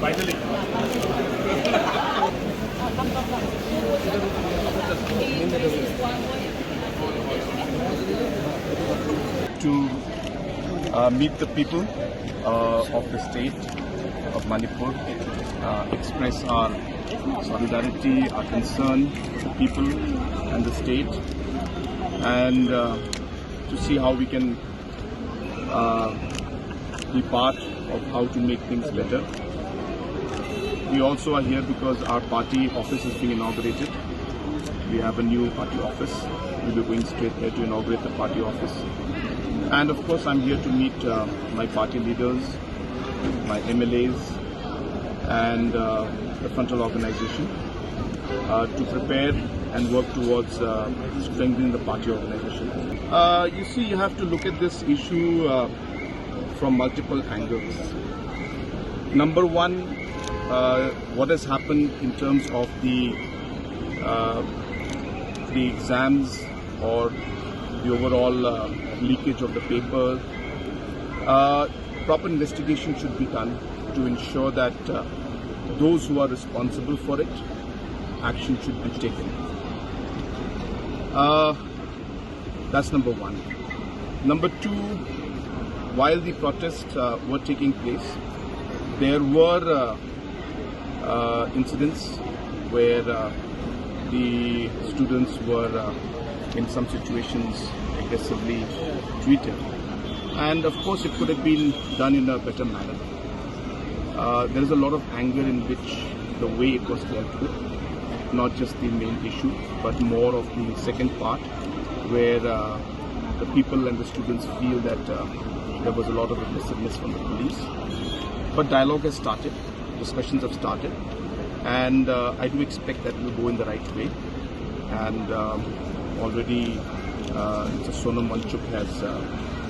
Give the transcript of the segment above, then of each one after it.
Finally. To meet the people of the state of Manipur, express our solidarity, our concern for the people and the state, and to see how we can be part of how to make things better. We also are here because our party office is being inaugurated. We have a new party office. We'll be going straight there to inaugurate the party office. And of course, I'm here to meet my party leaders, my MLAs, and the frontal organization to prepare and work towards strengthening the party organization. You see, you have to look at this issue from multiple angles. Number one, what has happened in terms of the exams or the overall leakage of the paper. Proper investigation should be done to ensure that those who are responsible for it, action should be taken. That's number one. Number two, while the protests were taking place, there were incidents where the students were in some situations aggressively treated, and of course it could have been done in a better manner. There is a lot of anger in which the way it was dealt with, not just the main issue, but more of the second part, where the people and the students feel that there was a lot of aggressiveness from the police. But dialogue has started, discussions have started, and I do expect that it will go in the right way. And already Mr. Sonam Wangchuk has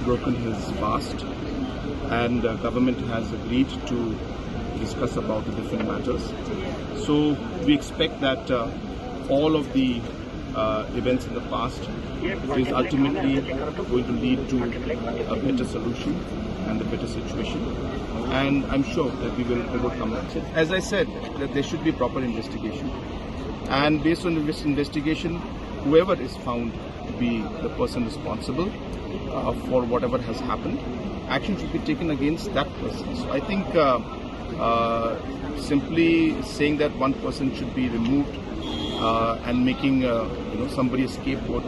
broken his fast, and government has agreed to discuss about the different matters. So we expect that all of the events in the past is ultimately going to lead to a better solution and a better situation. And I'm sure that we will come out. As I said, that there should be proper investigation. And based on this investigation, whoever is found to be the person responsible for whatever has happened, action should be taken against that person. So I think simply saying that one person should be removed and making somebody a scapegoat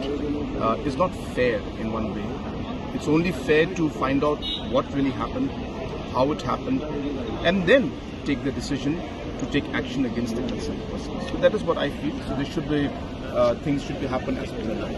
is not fair in one way. It's only fair to find out what really happened, how it happened, and then take the decision to take action against the concerned person. So that is what I feel. So this should be things should be happen as per the law.